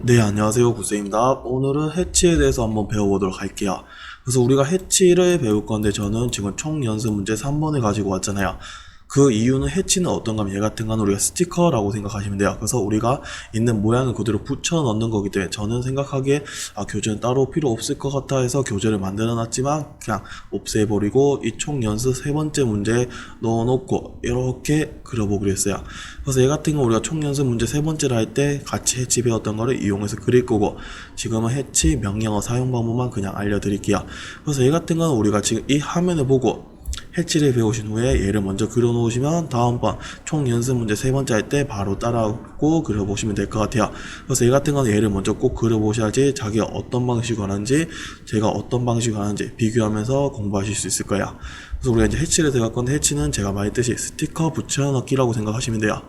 네, 안녕하세요. 구세입니다. 오늘은 해치에 대해서 한번 배워보도록 할게요. 그래서 우리가 해치를 배울 건데 저는 지금 총 연습 문제 3번을 가지고 왔잖아요. 그 이유는 해치는 어떤가 하면 얘 같은 건 우리가 스티커라고 생각하시면 돼요. 그래서 우리가 있는 모양을 그대로 붙여 넣는 거기 때문에 저는 생각하기에 교재는 따로 필요 없을 것 같아 해서 교재를 만들어 놨지만 그냥 없애버리고 이 총 연습 세 번째 문제에 넣어놓고 이렇게 그려보기로 했어요. 그래서 얘 같은 건 우리가 총 연습 문제 세 번째를 할 때 같이 해치 배웠던 거를 이용해서 그릴 거고, 지금은 해치 명령어 사용 방법만 그냥 알려드릴게요. 그래서 얘 같은 건 우리가 지금 이 화면을 보고 해치를 배우신 후에 얘를 먼저 그려 놓으시면 다음번 총 연습 문제 세 번째 할 때 바로 따라하고 그려보시면 될 것 같아요. 그래서 얘 같은 건 얘를 먼저 꼭 그려보셔야지 자기가 어떤 방식으로 하는지 제가 어떤 방식으로 하는지 비교하면서 공부하실 수 있을 거예요. 그래서 우리가 이제 해치를 들어갈 건데, 해치는 제가 말했듯이 스티커 붙여넣기라고 생각하시면 돼요.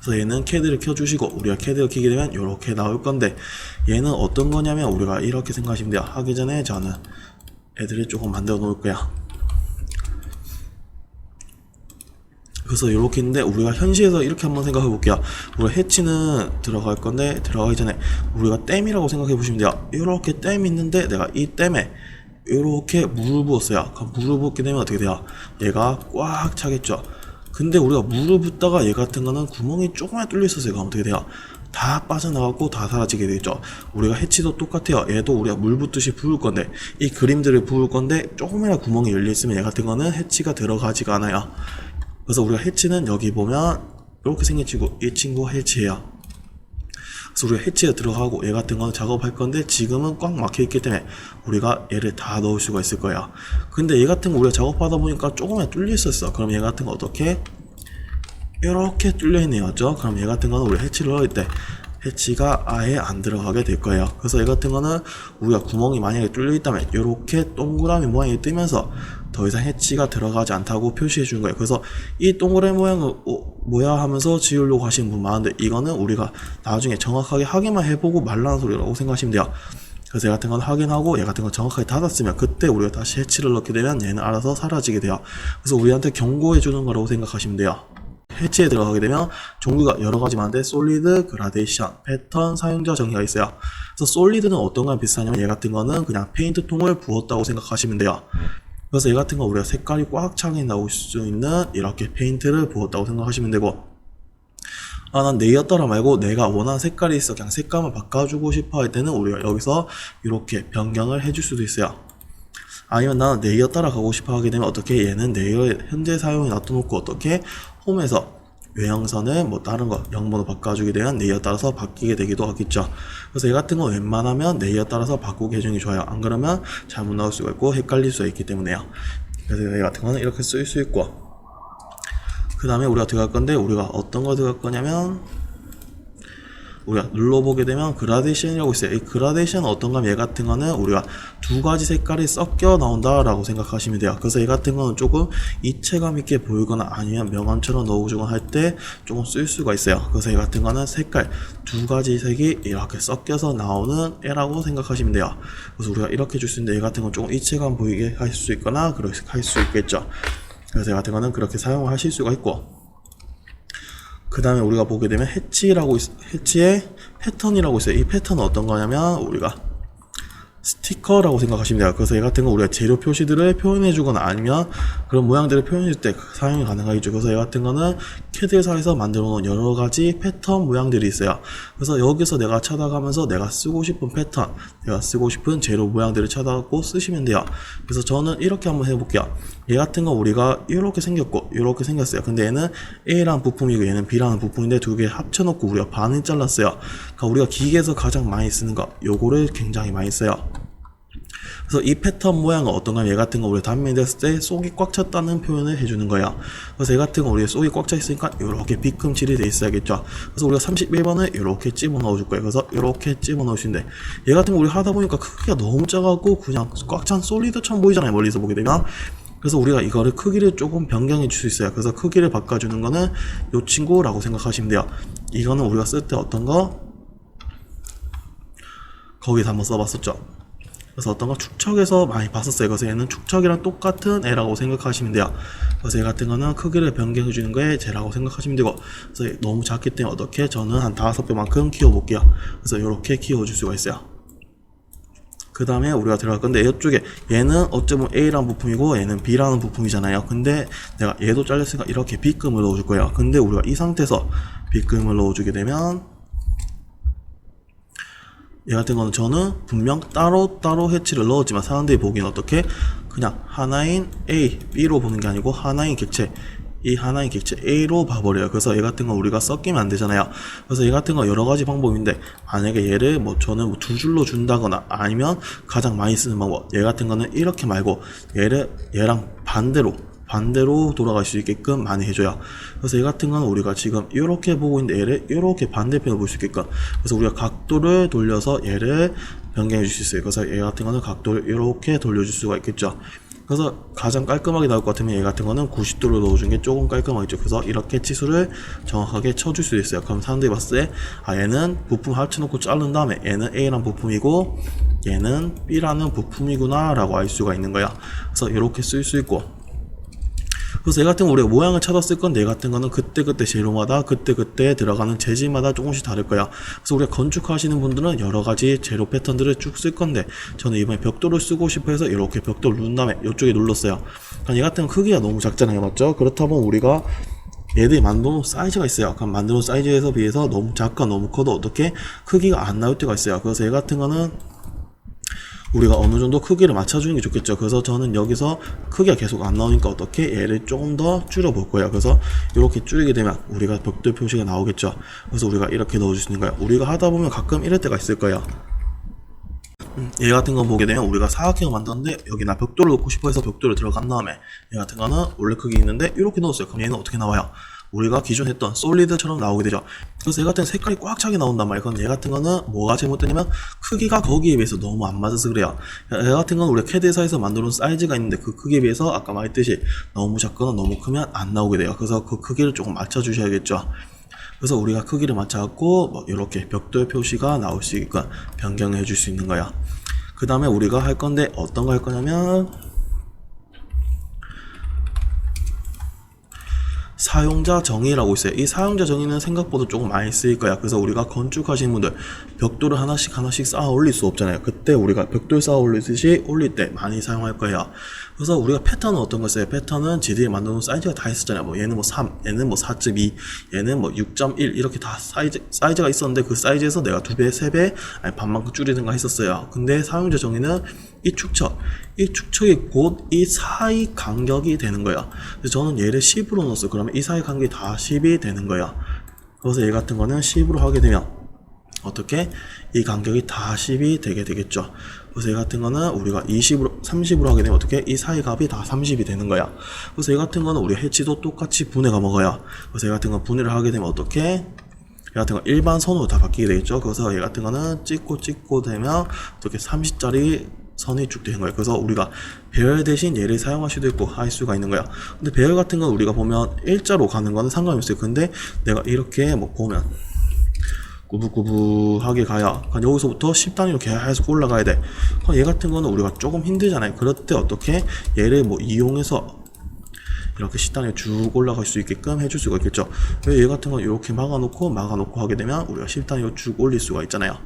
그래서 얘는 캐드를 켜주시고, 우리가 캐드를 켜게 되면 이렇게 나올 건데, 얘는 어떤 거냐면 우리가 이렇게 생각하시면 돼요. 하기 전에 저는 애들을 조금 만들어 놓을 거야. 그래서 이렇게 있는데 우리가 현실에서 이렇게 한번 생각해 볼게요. 우리가 해치는 들어갈 건데 들어가기 전에 우리가 댐이라고 생각해 보시면 돼요. 이렇게 댐이 있는데 내가 이 댐에 이렇게 물을 부었어요. 그럼 물을 붓게 되면 어떻게 돼요? 얘가 꽉 차겠죠. 근데 우리가 물을 붓다가 얘 같은 거는 구멍이 조금만 뚫려 있었어요. 그럼 어떻게 돼요? 다 빠져나가고 다 사라지게 되죠. 우리가 해치도 똑같아요. 얘도 우리가 물 붓듯이 부을 건데, 이 그림들을 부을 건데 조금이나 구멍이 열려 있으면 얘 같은 거는 해치가 들어가지가 않아요. 그래서 우리가 해치는 여기 보면 이렇게 생긴 친구, 이 친구가 해치예요. 그래서 우리가 해치에 들어가고 얘 같은 건 작업할 건데 지금은 꽉 막혀 있기 때문에 우리가 얘를 다 넣을 수가 있을 거예요. 근데 얘 같은 거 우리가 작업하다 보니까 조금만 뚫려 있었어. 그럼 얘 같은 거 어떻게? 이렇게 뚫려 있네요. 맞죠? 그럼 얘 같은 거는 우리 해치를 넣을 때 해치가 아예 안 들어가게 될 거예요. 그래서 얘 같은 거는 우리가 구멍이 만약에 뚫려 있다면 이렇게 동그라미 모양이 뜨면서 더 이상 해치가 들어가지 않다고 표시해 주는 거예요. 그래서 이 동그라미 모양을 뭐야 하면서 지우려고 하시는 분 많은데, 이거는 우리가 나중에 정확하게 확인만 해보고 말라는 소리라고 생각하시면 돼요. 그래서 얘 같은 건 확인하고 얘 같은 건 정확하게 닫았으면 그때 우리가 다시 해치를 넣게 되면 얘는 알아서 사라지게 돼요. 그래서 우리한테 경고해 주는 거라고 생각하시면 돼요. 해치에 들어가게 되면 종류가 여러 가지 많은데 솔리드, 그라데이션, 패턴, 사용자 정의가 있어요. 그래서 솔리드는 어떤 거랑 비슷하냐면 얘 같은 거는 그냥 페인트 통을 부었다고 생각하시면 돼요. 그래서 얘 같은 거 우리가 색깔이 꽉 차게 나올 수 있는 이렇게 페인트를 부었다고 생각하시면 되고, 난 네이었더라 말고 내가 원하는 색깔이 있어 그냥 색감을 바꿔주고 싶어 할 때는 우리가 여기서 이렇게 변경을 해줄 수도 있어요. 아니면 나는 네이어 따라가고 싶어 하게 되면 어떻게, 얘는 네이어의 현재 사용에 놔둬놓고 어떻게 홈에서 외형선을 뭐 다른 거 영문으로 바꿔주게 되면 네이어 따라서 바뀌게 되기도 하겠죠. 그래서 얘 같은 거 웬만하면 네이어 따라서 바꾸게 해주는 게 좋아요. 안 그러면 잘못 나올 수가 있고 헷갈릴 수가 있기 때문에요. 그래서 얘 같은 거는 이렇게 쓸 수 있고, 그 다음에 우리가 들어갈 건데 우리가 어떤 거 들어갈 거냐면 우리가 눌러보게 되면 그라데이션이라고 있어요. 이 그라데이션은 어떤가 하면 얘 같은 거는 우리가 두 가지 색깔이 섞여 나온다 라고 생각하시면 돼요. 그래서 얘 같은 거는 조금 입체감 있게 보이거나 아니면 명암처럼 넣어주거나 할 때 조금 쓸 수가 있어요. 그래서 얘 같은 거는 색깔 두 가지 색이 이렇게 섞여서 나오는 애라고 생각하시면 돼요. 그래서 우리가 이렇게 줄 수 있는데 얘 같은 건 조금 입체감 보이게 할 수 있거나 그렇게 할 수 있겠죠. 그래서 얘 같은 거는 그렇게 사용을 하실 수가 있고, 그 다음에 우리가 보게 되면 해치의 패턴이라고 있어요. 이 패턴은 어떤 거냐면 우리가 스티커라고 생각하시면 돼요. 그래서 얘 같은 거 우리가 재료 표시들을 표현해 주거나 아니면 그런 모양들을 표현해 줄 때 사용이 가능하겠죠. 그래서 얘 같은 거는 캐드사에서 만들어 놓은 여러 가지 패턴 모양들이 있어요. 그래서 여기서 내가 찾아가면서 내가 쓰고 싶은 패턴, 내가 쓰고 싶은 재료 모양들을 찾아갖고 쓰시면 돼요. 그래서 저는 이렇게 한번 해볼게요. 얘 같은 거 우리가 이렇게 생겼고 이렇게 생겼어요. 근데 얘는 A라는 부품이고 얘는 B라는 부품인데 두 개 합쳐놓고 우리가 반을 잘랐어요. 그러니까 우리가 기계에서 가장 많이 쓰는 거 요거를 굉장히 많이 써요. 그래서 이 패턴 모양은 어떤가 하면 얘 같은 거 우리가 단면이 됐을 때 속이 꽉 찼다는 표현을 해주는 거예요. 그래서 얘 같은 거 우리가 속이 꽉 차 있으니까 이렇게 비금칠이 돼 있어야겠죠. 그래서 우리가 31번을 이렇게 집어 넣어 줄 거예요. 그래서 이렇게 집어 넣으시는데 얘 같은 거 우리 하다 보니까 크기가 너무 작아갖고 그냥 꽉 찬 솔리드처럼 보이잖아요, 멀리서 보게 되면. 그래서 우리가 이거를 크기를 조금 변경해 줄 수 있어요. 그래서 크기를 바꿔주는 거는 요 친구라고 생각하시면 돼요. 이거는 우리가 쓸 때 어떤 거 거기서 한번 써봤었죠. 그래서 어떤가 축척에서 많이 봤었어요. 그래서 얘는 축척이랑 똑같은 애라고 생각하시면 돼요. 그래서 얘 같은 거는 크기를 변경해 주는 거에 쟤라고 생각하시면 되고, 그래서 너무 작기 때문에 어떻게 저는 한 5배만큼 키워볼게요. 그래서 이렇게 키워줄 수가 있어요. 그 다음에 우리가 들어갈 건데, 이쪽에 얘는 어쩌면 A라는 부품이고 얘는 B라는 부품이잖아요. 근데 내가 얘도 잘렸으니까 이렇게 B금을 넣어줄 거예요. 근데 우리가 이 상태에서 B금을 넣어주게 되면, 얘 같은 거는 저는 분명 따로따로 해치를 넣었지만 사람들이 보기엔 어떻게 그냥 하나인 A, B로 보는 게 아니고 하나인 객체, 이 하나인 객체 A로 봐버려요. 그래서 얘 같은 건 우리가 섞이면 안 되잖아요. 그래서 얘 같은 건 여러 가지 방법인데, 만약에 얘를 뭐 저는 뭐 두 줄로 준다거나 아니면 가장 많이 쓰는 방법, 얘 같은 거는 이렇게 말고 얘랑 반대로 돌아갈 수 있게끔 많이 해줘요. 그래서 얘 같은 건 우리가 지금 이렇게 보고 있는데 얘를 이렇게 반대편으로 볼 수 있게끔, 그래서 우리가 각도를 돌려서 얘를 변경해 줄 수 있어요. 그래서 얘 같은 거는 각도를 이렇게 돌려줄 수가 있겠죠. 그래서 가장 깔끔하게 나올 것 같으면 얘 같은 거는 90도로 넣어준 게 조금 깔끔하겠죠. 그래서 이렇게 치수를 정확하게 쳐줄 수 있어요. 그럼 사람들이 봤을 때 얘는 부품 합쳐놓고 자른 다음에 얘는 A라는 부품이고 얘는 B라는 부품이구나 라고 알 수가 있는 거야. 그래서 이렇게 쓸 수 있고, 그래서 얘 같은 거 우리가 모양을 찾았을 건데, 얘 같은 거는 그때그때 재료마다 그때그때 들어가는 재질마다 조금씩 다를 거야. 그래서 우리가 건축하시는 분들은 여러 가지 재료 패턴들을 쭉 쓸 건데, 저는 이번에 벽돌을 쓰고 싶어 해서 이렇게 벽돌을 누른 다음에 이쪽에 눌렀어요. 그러니까 얘 같은 거 크기가 너무 작잖아요, 맞죠? 그렇다면 우리가 얘들이 만드는 사이즈가 있어요. 그럼 만드는 사이즈에 비해서 너무 작거나 너무 커도 어떻게 크기가 안 나올 때가 있어요. 그래서 얘 같은 거는 우리가 어느 정도 크기를 맞춰주는 게 좋겠죠. 그래서 저는 여기서 크기가 계속 안 나오니까 어떻게 얘를 조금 더 줄여볼 거예요. 그래서 이렇게 줄이게 되면 우리가 벽돌 표시가 나오겠죠. 그래서 우리가 이렇게 넣어줄 수 있는 거예요. 우리가 하다 보면 가끔 이럴 때가 있을 거예요. 얘 같은 거 보게 되면 우리가 사각형을 만들었는데 여기 나 벽돌을 넣고 싶어 해서 벽돌을 들어간 다음에 얘 같은 거는 원래 크기 있는데 이렇게 넣었어요. 그럼 얘는 어떻게 나와요? 우리가 기존 했던 솔리드처럼 나오게 되죠. 그래서 얘 같은 색깔이 꽉 차게 나온단 말이에요. 그럼 얘 같은 거는 뭐가 잘못되냐면 크기가 거기에 비해서 너무 안 맞아서 그래요. 얘 같은 건 우리가 캐드사에서 만들어놓은 사이즈가 있는데 그 크기에 비해서 아까 말했듯이 너무 작거나 너무 크면 안 나오게 돼요. 그래서 그 크기를 조금 맞춰주셔야겠죠. 그래서 우리가 크기를 맞춰갖고 뭐 이렇게 벽돌 표시가 나올 수 있게끔 변경해 줄 수 있는 거야. 그 다음에 우리가 할 건데 어떤 거 할 거냐면 사용자 정의라고 있어요. 이 사용자 정의는 생각보다 조금 많이 쓰일 거야. 그래서 우리가 건축하시는 분들 벽돌을 하나씩 쌓아 올릴 수 없잖아요. 그때 우리가 벽돌 쌓아 올리듯이 올릴 때 많이 사용할 거예요. 그래서 우리가 패턴은 어떤 거 써요? 패턴은 지들이 만드는 사이즈가 다 있었잖아요. 뭐 얘는 뭐 3, 얘는 뭐 4.2, 얘는 뭐 6.1 이렇게 다 사이즈가 있었는데 그 사이즈에서 내가 2배, 3배, 아니 반만큼 줄이든가 했었어요. 근데 사용자 정의는 이 축척이 곧 이 사이 간격이 되는 거야. 그래서 저는 얘를 10으로 넣었어요. 그러면 이 사이 간격이 다 10이 되는 거야. 그래서 얘 같은 거는 10으로 하게 되면 어떻게 이 간격이 다 10이 되게 되겠죠. 그래서 얘 같은 거는 우리가 30으로 하게 되면 어떻게 이 사이 값이 다 30이 되는 거야. 그래서 얘 같은 거는 우리 해치도 똑같이 분해가 먹어요. 그래서 얘 같은 거 분해를 하게 되면 어떻게 얘 같은 거 일반 선으로 다 바뀌게 되겠죠. 그래서 얘 같은 거는 찍고 되면 어떻게 30짜리 선이 쭉 되는 거예요. 그래서 우리가 배열 대신 얘를 사용할 수도 있고 할 수가 있는 거야. 근데 배열 같은 건 우리가 보면 일자로 가는 거는 상관이 없어요. 근데 내가 이렇게 뭐 보면 꾸부꾸부하게 가야 여기서부터 10단위로 계속 올라가야 돼. 얘 같은 거는 우리가 조금 힘들잖아요. 그럴 때 어떻게 얘를 뭐 이용해서 이렇게 10단위로 쭉 올라갈 수 있게끔 해줄 수가 있겠죠. 얘 같은 건 이렇게 막아놓고 하게 되면 우리가 10단위로 쭉 올릴 수가 있잖아요.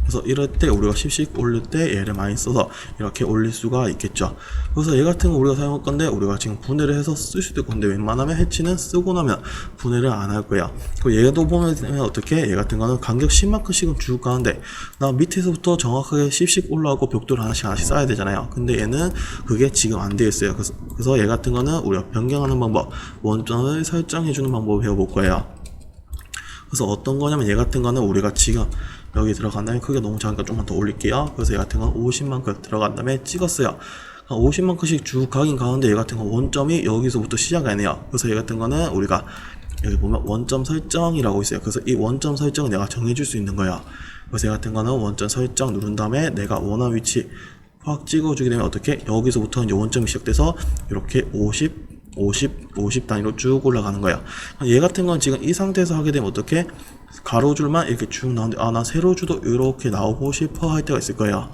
그래서 이럴 때 우리가 10씩 올릴 때 얘를 많이 써서 이렇게 올릴 수가 있겠죠. 그래서 얘 같은 거 우리가 사용할 건데 우리가 지금 분해를 해서 쓸 수도 있고, 근데 웬만하면 해치는 쓰고 나면 분해를 안 할 거야. 그리고 얘도 보면 어떻게 얘 같은 거는 간격 10만큼씩은 쭉 가는데 나 밑에서부터 정확하게 10씩 올라가고 벽돌 하나씩 쌓아야 되잖아요. 근데 얘는 그게 지금 안 되어 있어요. 그래서 얘 같은 거는 우리가 변경하는 방법, 원점을 설정해 주는 방법을 배워볼 거예요. 그래서 어떤 거냐면 얘 같은 거는 우리가 지금 여기 들어간 다음에 크기가 너무 작으니까 좀만 더 올릴게요. 그래서 얘 같은 건 50만큼 들어간 다음에 찍었어요. 50만큼씩 쭉 가긴 가는데 얘 같은 건 원점이 여기서부터 시작이 아니에요. 그래서 얘 같은 거는 우리가 여기 보면 원점 설정이라고 있어요. 그래서 이 원점 설정을 내가 정해줄 수 있는 거야. 그래서 얘 같은 거는 원점 설정 누른 다음에 내가 원하는 위치 확 찍어주게 되면 어떻게 여기서부터 이제 원점이 시작돼서 이렇게 50, 50 단위로 쭉 올라가는 거야. 얘 같은 건 지금 이 상태에서 하게 되면 어떻게 가로줄만 이렇게 쭉 나오는데 나 세로줄도 이렇게 나오고 싶어 할 때가 있을 거야.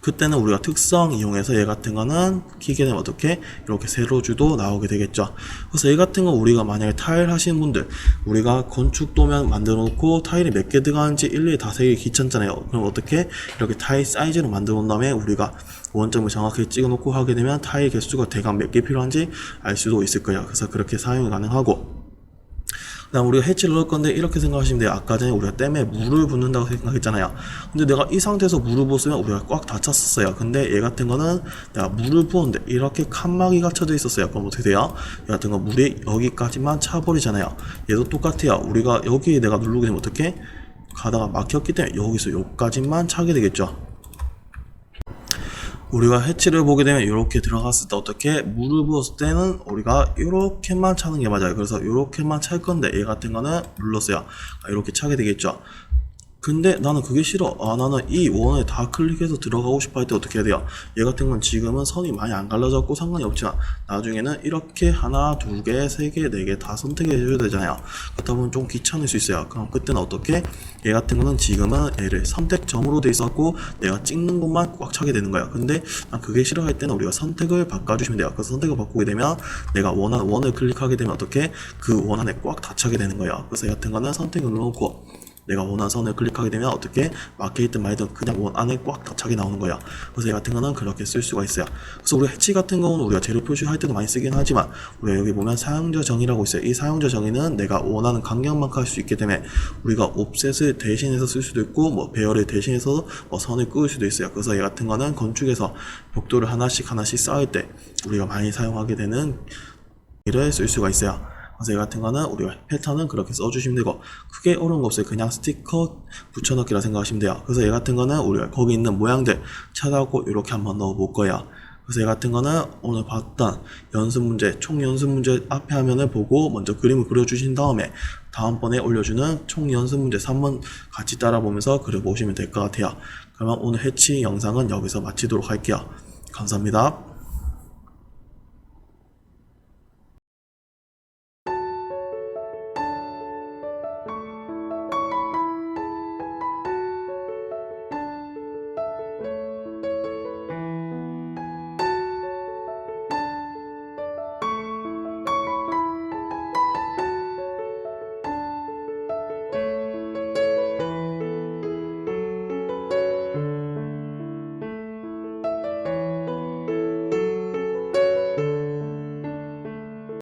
그때는 우리가 특성 이용해서 얘 같은 거는 키게 되면 어떻게 이렇게 세로줄도 나오게 되겠죠. 그래서 얘 같은 거 우리가 만약에 타일 하시는 분들, 우리가 건축 도면 만들어 놓고 타일이 몇 개 들어가는지 일일이 다 세기 귀찮잖아요. 그럼 어떻게 이렇게 타일 사이즈로 만들어 놓은 다음에 우리가 원점을 정확하게 찍어 놓고 하게 되면 타일 개수가 대강 몇 개 필요한지 알 수도 있을 거예요. 그래서 그렇게 사용이 가능하고, 그다음 우리가 해치를 넣을 건데 이렇게 생각하시면 돼요. 아까 전에 우리가 댐에 물을 붓는다고 생각했잖아요. 근데 내가 이 상태에서 물을 부었으면 우리가 꽉 닫혔었어요. 근데 얘 같은 거는 내가 물을 부었는데 이렇게 칸막이가 쳐져 있었어요. 그럼 어떻게 돼요? 얘 같은 거 물이 여기까지만 차버리잖아요. 얘도 똑같아요. 우리가 여기에 내가 누르게 되면 어떻게 가다가 막혔기 때문에 여기서 여기까지만 차게 되겠죠. 우리가 해치를 보게 되면 이렇게 들어갔을 때 어떻게 물을 부었을 때는 우리가 이렇게만 차는 게 맞아요. 그래서 이렇게만 찰 건데 얘 같은 거는 눌렀어요. 이렇게 차게 되겠죠. 근데 나는 그게 싫어. 나는 이 원에 다 클릭해서 들어가고 싶어 할 때 어떻게 해야 돼요? 얘 같은 건 지금은 선이 많이 안 갈라졌고 상관이 없지만 나중에는 이렇게 하나, 두 개, 세 개, 네 개 다 선택해 줘야 되잖아요. 그렇다 보면 좀 귀찮을 수 있어요. 그럼 그때는 어떻게? 얘 같은 거는 지금은 얘를 선택점으로 돼 있었고 내가 찍는 곳만 꽉 차게 되는 거야. 근데 난 그게 싫어할 때는 우리가 선택을 바꿔주시면 돼요. 그래서 선택을 바꾸게 되면 내가 원하는 원을 클릭하게 되면 어떻게? 그 원 안에 꽉 다 차게 되는 거예요. 그래서 얘 같은 거는 선택을 눌러놓고 내가 원하는 선을 클릭하게 되면 어떻게 막혀있든 말든 그냥 원 안에 꽉 다 차게 나오는 거야. 그래서 얘 같은 거는 그렇게 쓸 수가 있어요. 그래서 우리 해치 같은 경우는 우리가 재료 표시할 때도 많이 쓰긴 하지만 우리가 여기 보면 사용자 정의라고 있어요. 이 사용자 정의는 내가 원하는 강약만큼 할 수 있기 때문에 우리가 옵셋을 대신해서 쓸 수도 있고 뭐 배열을 대신해서 선을 끄을 수도 있어요. 그래서 얘 같은 거는 건축에서 벽돌을 하나씩 쌓을 때 우리가 많이 사용하게 되는 이를 쓸 수가 있어요. 그래서 얘 같은 거는 우리가 패턴은 그렇게 써주시면 되고 크게 어려운 거 없어요. 그냥 스티커 붙여넣기라 생각하시면 돼요. 그래서 얘 같은 거는 우리가 거기 있는 모양들 찾아오고 이렇게 한번 넣어볼 거예요. 그래서 얘 같은 거는 오늘 봤던 연습 문제, 총 연습 문제 앞에 화면을 보고 먼저 그림을 그려주신 다음에 다음번에 올려주는 총 연습 문제 3번 같이 따라보면서 그려보시면 될 것 같아요. 그러면 오늘 해치 영상은 여기서 마치도록 할게요. 감사합니다.